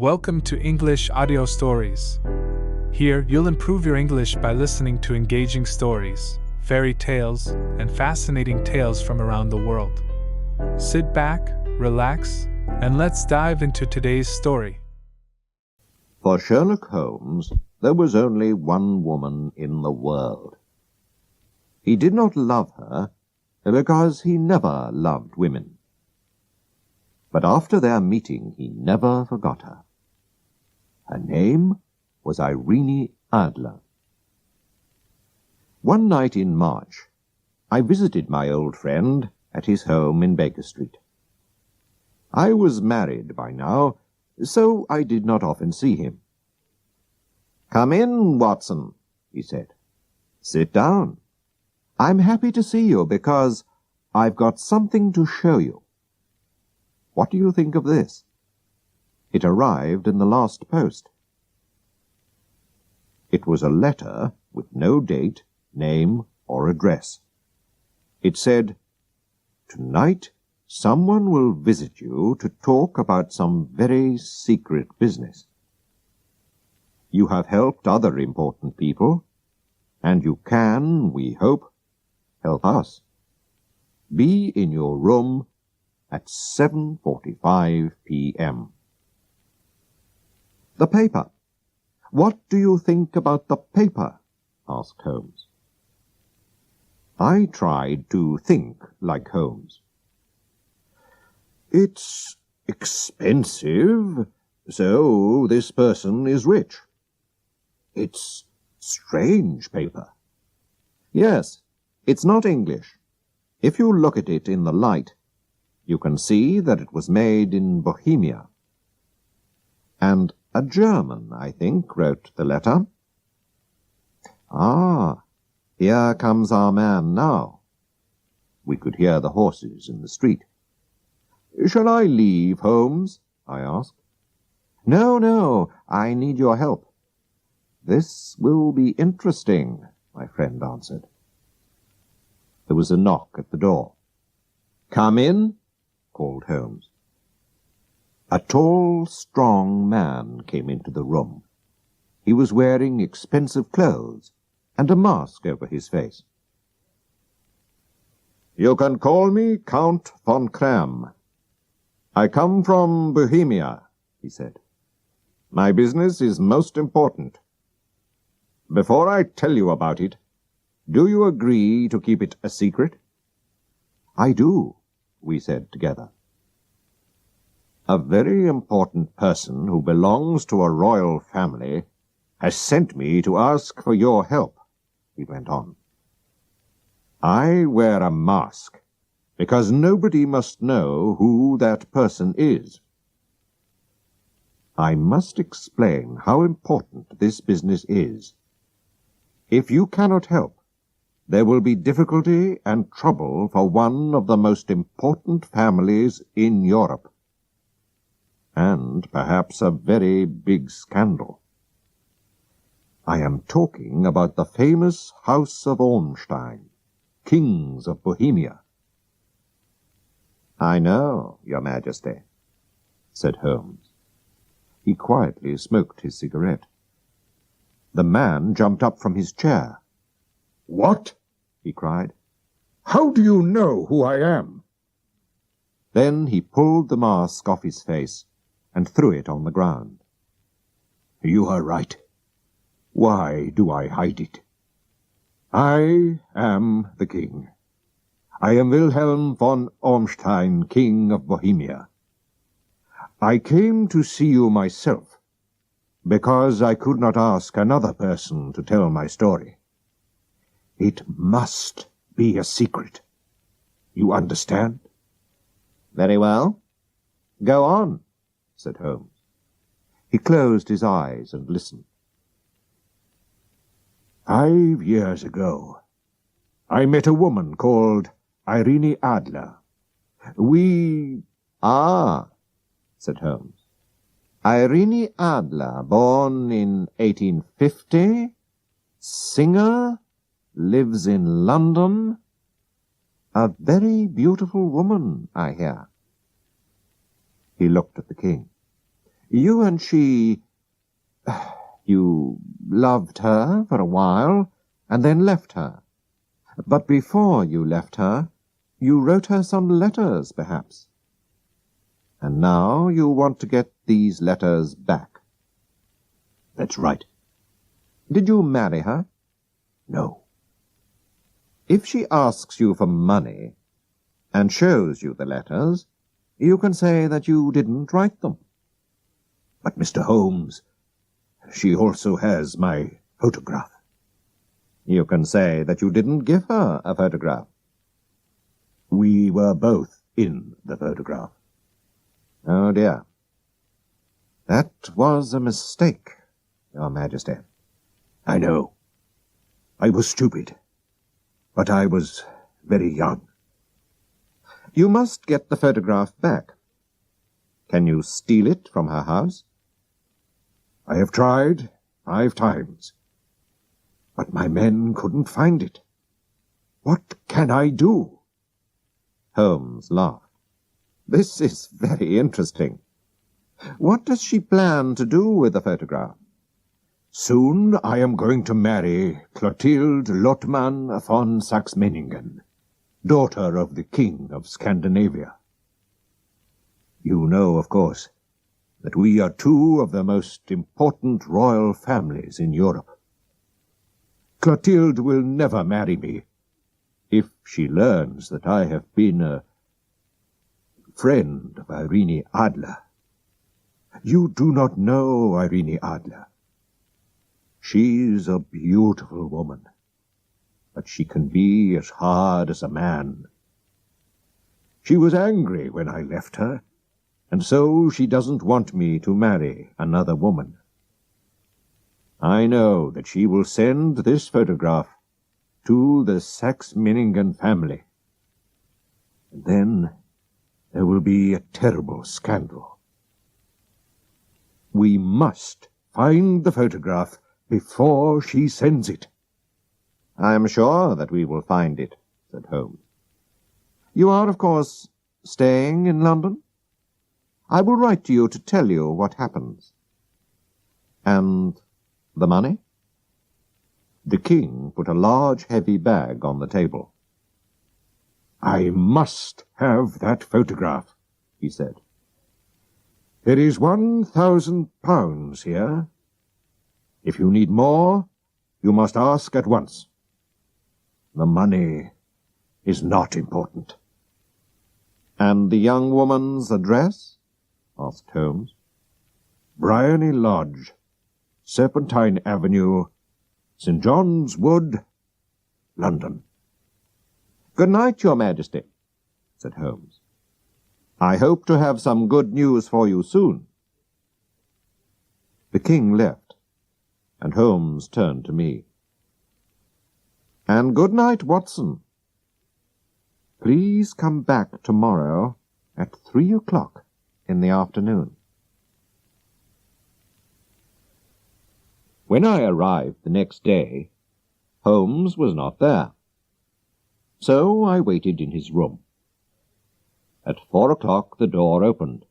Welcome to English Audio Stories. Here, you'll improve your English by listening to engaging stories, fairy tales, and fascinating tales from around the world. Sit back, relax, and let's dive into today's story. For Sherlock Holmes, there was only one woman in the world. He did not love her because he never loved women. But after their meeting, he never forgot her. Her name was Irene Adler. One night in March, I visited my old friend at his home in Baker Street. I was married by now, so I did not often see him. "Come in, Watson," he said. "Sit down. I'm happy to see you because I've got something to show you. What do you think of this? It arrived in the last post." It was a letter with no date, name, or address. It said, "Tonight someone will visit you to talk about some very secret business. You have helped other important people, and you can, we hope, help us. Be in your room at 7:45 p.m. "The paper. What do you think about the paper?" asked Holmes. I tried to think like Holmes. "It's expensive, so this person is rich. It's strange paper. Yes, it's not English. If you look at it in the light, you can see that it was made in Bohemia. And a German, I think, wrote the letter. Ah, here comes our man now." We could hear the horses in the street. "Shall I leave, Holmes?" I asked. No, I need your help." "This will be interesting," my friend answered. There was a knock at the door. "Come in," called Holmes. A tall, strong man came into the room. He was wearing expensive clothes and a mask over his face. "You can call me Count von Kram. I come from Bohemia," he said. "My business is most important. Before I tell you about it, do you agree to keep it a secret?" "I do," we said together. "A very important person who belongs to a royal family has sent me to ask for your help," he went on. "I wear a mask because nobody must know who that person is. I must explain how important this business is. If you cannot help, there will be difficulty and trouble for one of the most important families in Europe. And perhaps a very big scandal. I am talking about the famous House of Ormstein, kings of Bohemia." "I know, Your Majesty," said Holmes. He quietly smoked his cigarette. The man jumped up from his chair. "What?" he cried. "How do you know who I am?" Then he pulled the mask off his face and threw it on the ground. "You are right. Why do I hide it? I am the king. I am Wilhelm von Ormstein, king of Bohemia. I came to see you myself, because I could not ask another person to tell my story. It must be a secret. You understand?" "Very well. Go on," said Holmes. He closed his eyes and listened. 5 years ago, I met a woman called Irene Adler. We... "Ah," said Holmes. "Irene Adler, born in 1850, singer, lives in London. A very beautiful woman, I hear." He looked at the king. You and she... You loved her for a while, and then left her. But before you left her, you wrote her some letters, perhaps. And now you want to get these letters back. That's right. Did you marry her? No. If she asks you for money and shows you the letters, you can say that you didn't write them. But, Mr. Holmes, she also has my photograph. You can say that you didn't give her a photograph. We were both in the photograph. Oh, dear. That was a mistake, Your Majesty. I know. I was stupid. But I was very young. You must get the photograph back. Can you steal it from her house? I have tried 5 times. But my men couldn't find it. What can I do? Holmes laughed. This is very interesting. What does she plan to do with the photograph? Soon I am going to marry Clotilde Lottmann von Saxe-Meiningen, daughter of the King of Scandinavia. You know, of course, that we are 2 of the most important royal families in Europe. Clotilde will never marry me if she learns that I have been a friend of Irene Adler. You do not know Irene Adler. She's a beautiful woman, but she can be as hard as a man. She was angry when I left her, and so she doesn't want me to marry another woman. I know that she will send this photograph to the Saxe-Meiningen family. And then there will be a terrible scandal. We must find the photograph before she sends it. I am sure that we will find it, said Holmes. You are, of course, staying in London? I will write to you to tell you what happens. And the money? The king put a large, heavy bag on the table. I must have that photograph, he said. There is £1,000 here. If you need more, you must ask at once. The money is not important. And the young woman's address? Asked Holmes. Bryony Lodge, Serpentine Avenue, St. John's Wood, London. Good night, Your Majesty, said Holmes. I hope to have some good news for you soon. The king left, and Holmes turned to me. And good night, Watson. Please come back tomorrow at 3 o'clock in the afternoon. When I arrived the next day, Holmes was not there. So I waited in his room. At 4 o'clock the door opened,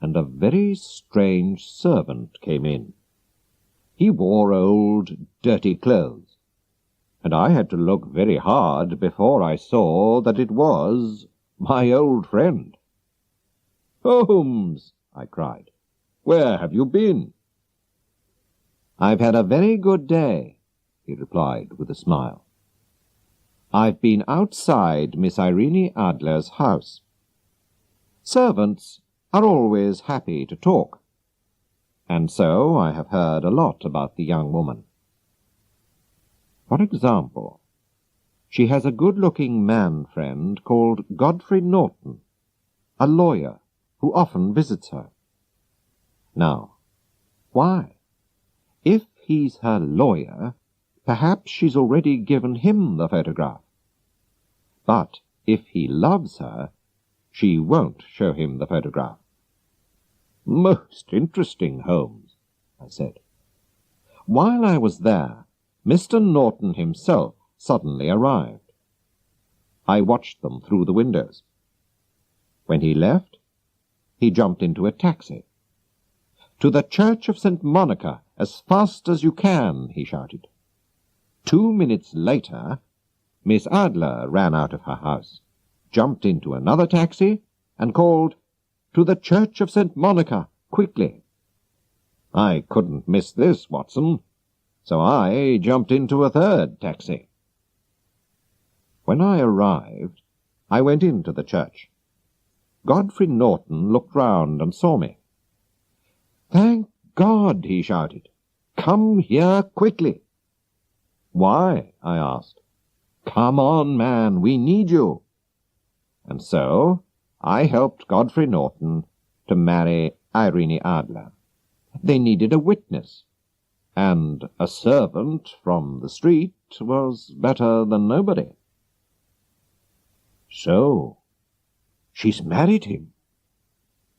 and a very strange servant came in. He wore old, dirty clothes, and I had to look very hard before I saw that it was my old friend. Holmes, I cried, where have you been? I've had a very good day, he replied with a smile. I've been outside Miss Irene Adler's house. Servants are always happy to talk, and so I have heard a lot about the young woman. For example, she has a good-looking man friend called Godfrey Norton, a lawyer who often visits her. Now, why? If he's her lawyer, perhaps she's already given him the photograph. But if he loves her, she won't show him the photograph. Most interesting, Holmes, I said. While I was there, Mr. Norton himself suddenly arrived. I watched them through the windows. When he left, he jumped into a taxi, "To the Church of St. Monica, as fast as you can," he shouted. 2 minutes later, Miss Adler ran out of her house, jumped into another taxi, and called, "To the Church of St. Monica, quickly." I couldn't miss this, Watson, so I jumped into a third taxi. When I arrived, I went into the church. Godfrey Norton looked round and saw me. "Thank God," he shouted. "Come here quickly." "Why?" I asked. "Come on, man, we need you." And so I helped Godfrey Norton to marry Irene Adler. They needed a witness, and a servant from the street was better than nobody. "So, she's married him.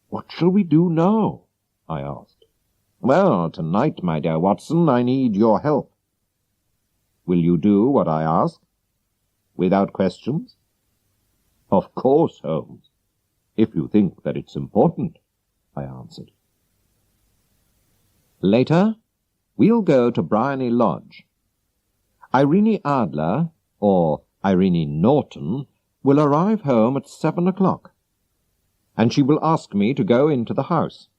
What shall we do now?" I asked. "Well, tonight, my dear Watson, I need your help." "Will you do what I ask? Without questions?" "Of course, Holmes, if you think that it's important," I answered. Later, we'll go to Bryony Lodge. Irene Adler, or Irene Norton, will arrive home at 7 o'clock, and she will ask me to go into the house.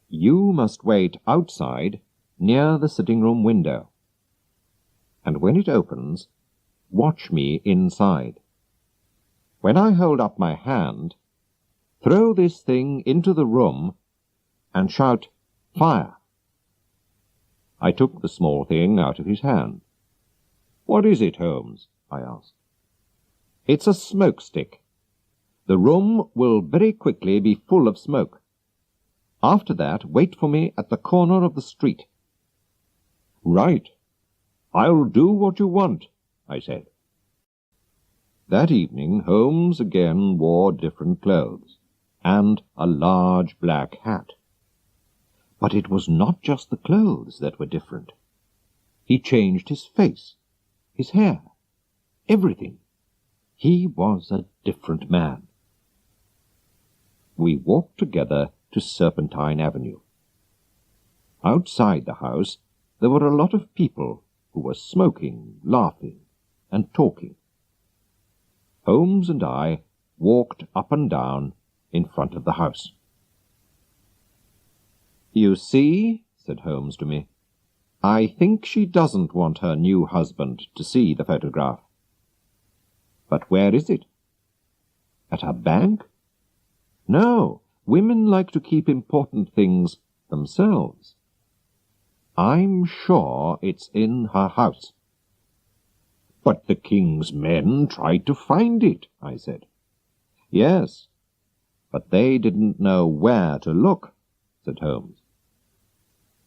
You must wait outside near the sitting-room window, and when it opens, watch me inside. When I hold up my hand, throw this thing into the room and shout, "Fire!" I took the small thing out of his hand. "What is it, Holmes?" I asked. "It's a smoke stick. The room will very quickly be full of smoke. After that, wait for me at the corner of the street." "Right. I'll do what you want," I said. That evening Holmes again wore different clothes, and a large black hat. But it was not just the clothes that were different. He changed his face, his hair, everything. He was a different man. We walked together to Serpentine Avenue. Outside the house there were a lot of people who were smoking, laughing, and talking. Holmes and I walked up and down in front of the house. "You see," said Holmes to me, "I think she doesn't want her new husband to see the photograph." "But where is it?" "At her bank?" "No, women like to keep important things themselves. I'm sure it's in her house." "But the king's men tried to find it," I said. "Yes, but they didn't know where to look," said Holmes.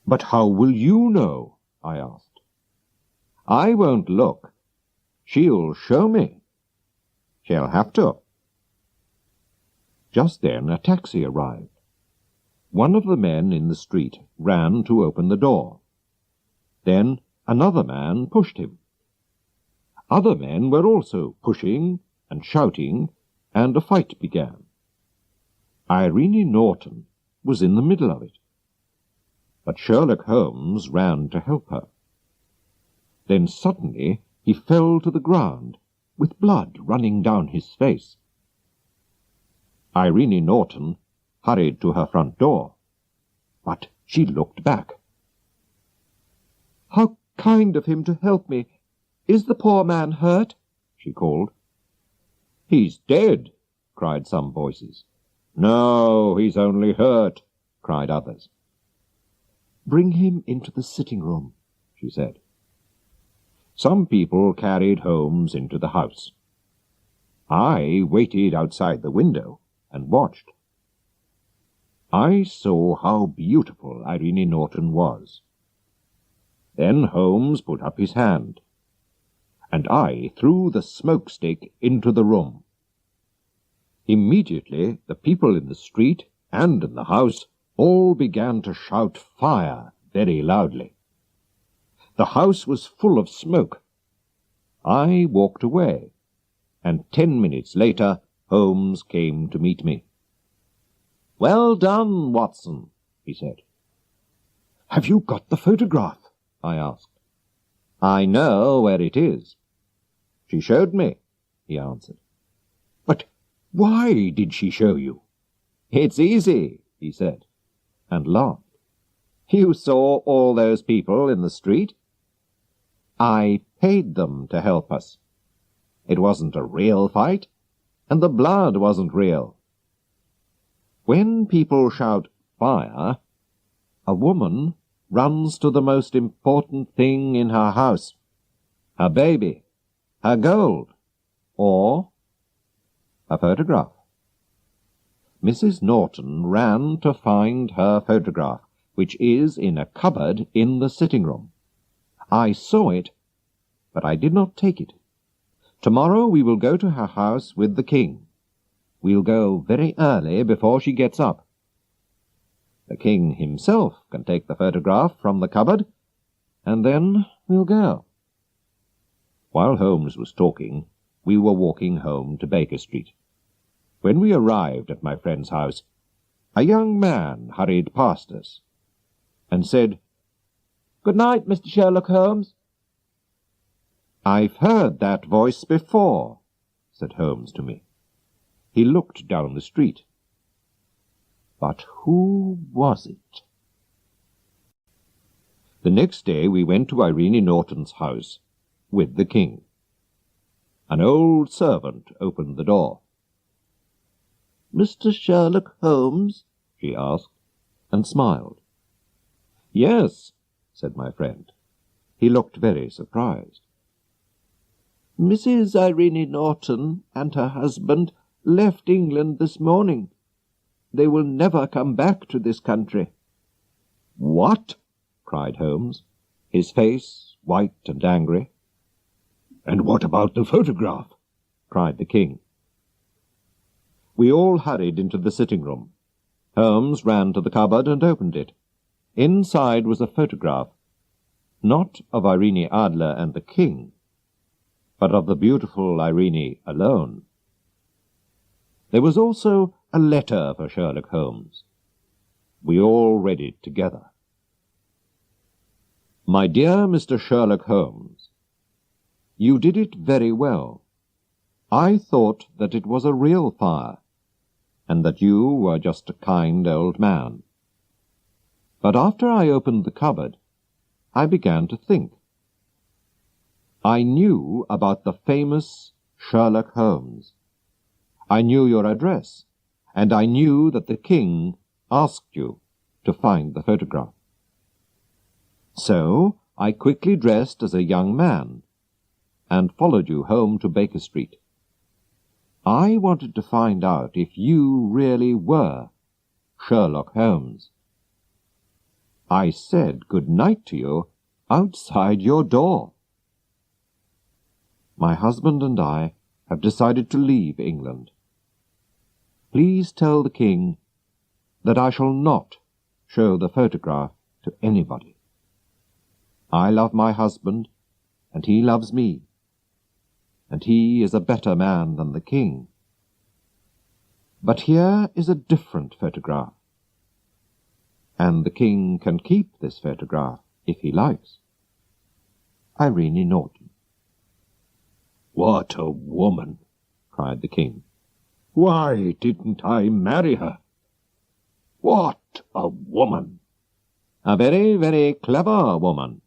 "But how will you know?" I asked. "I won't look. She'll show me." "She'll have to." Just then a taxi arrived. One of the men in the street ran to open the door. Then another man pushed him. Other men were also pushing and shouting, and a fight began. Irene Norton was in the middle of it. But Sherlock Holmes ran to help her. Then suddenly he fell to the ground, with blood running down his face. Irene Norton hurried to her front door, but she looked back. "How kind of him to help me! Is the poor man hurt?" she called. "He's dead," cried some voices. "No, he's only hurt," cried others. "Bring him into the sitting-room," she said. Some people carried Holmes into the house. I waited outside the window and watched. I saw how beautiful Irene Norton was. Then Holmes put up his hand, and I threw the smoke stick into the room. Immediately the people in the street and in the house all began to shout "Fire!" very loudly. The house was full of smoke. I walked away, and 10 minutes later Holmes came to meet me. "Well done, Watson," he said. "Have you got the photograph?" I asked. "I know where it is." "She showed me," he answered. "But why did she show you?" "It's easy," he said, and laughed. "You saw all those people in the street? I paid them to help us. It wasn't a real fight, and the blood wasn't real. When people shout fire, a woman runs to the most important thing in her house, her baby, her gold, or a photograph. Mrs. Norton ran to find her photograph, which is in a cupboard in the sitting room. I saw it, but I did not take it. Tomorrow we will go to her house with the king. We'll go very early before she gets up. The king himself can take the photograph from the cupboard, and then we'll go." While Holmes was talking, we were walking home to Baker Street. When we arrived at my friend's house, a young man hurried past us and said, "Good night, Mr. Sherlock Holmes." "I've heard that voice before," said Holmes to me. He looked down the street. But who was it? The next day we went to Irene Norton's house with the king. An old servant opened the door. "Mr. Sherlock Holmes?" she asked, and smiled. "Yes," said my friend. He looked very surprised. "Mrs. Irene Norton and her husband left England this morning. They will never come back to this country." "What?" cried Holmes, his face white and angry. "And what about the photograph?" cried the king. We all hurried into the sitting-room. Holmes ran to the cupboard and opened it. Inside was a photograph, not of Irene Adler and the king, but of the beautiful Irene alone. There was also a letter for Sherlock Holmes. We all read it together. "My dear Mr. Sherlock Holmes, you did it very well. I thought that it was a real fire, and that you were just a kind old man. But after I opened the cupboard, I began to think. I knew about the famous Sherlock Holmes. I knew your address, and I knew that the king asked you to find the photograph. So I quickly dressed as a young man and followed you home to Baker Street. I wanted to find out if you really were Sherlock Holmes. I said good night to you outside your door. My husband and I have decided to leave England. Please tell the king that I shall not show the photograph to anybody. I love my husband, and he loves me, and he is a better man than the king. But here is a different photograph, and the king can keep this photograph if he likes. Irene Norton." "What a woman!" cried the king. "Why didn't I marry her? What a woman!" "A very, very clever woman,"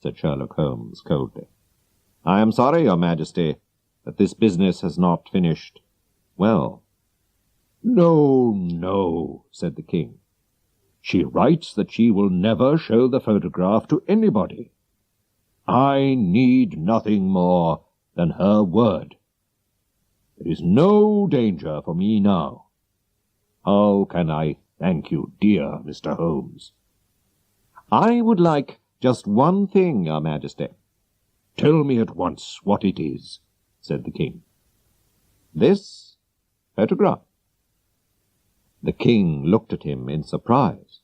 said Sherlock Holmes coldly. "I am sorry, Your Majesty, that this business has not finished well." "No, no," said the king. "She writes that she will never show the photograph to anybody. I need nothing more than her word. There is no danger for me now. How can I thank you, dear Mr. Holmes?" "I would like just one thing, Your Majesty." "Tell me at once what it is," said the king. "This photograph." The king looked at him in surprise.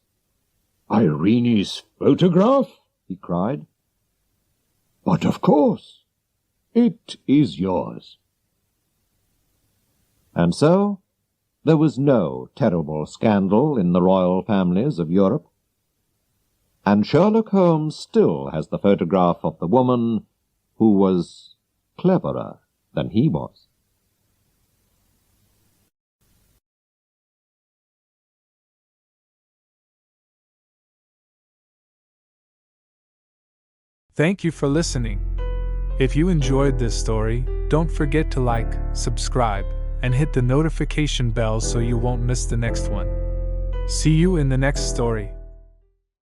"Irene's photograph?" he cried. "But of course, it is yours." And so There was no terrible scandal in the royal families of Europe, and Sherlock Holmes still has the photograph of the woman who was cleverer than he was. Thank you for listening. If you enjoyed this story, don't forget to like, subscribe, and hit the notification bell so you won't miss the next one. See you in the next story.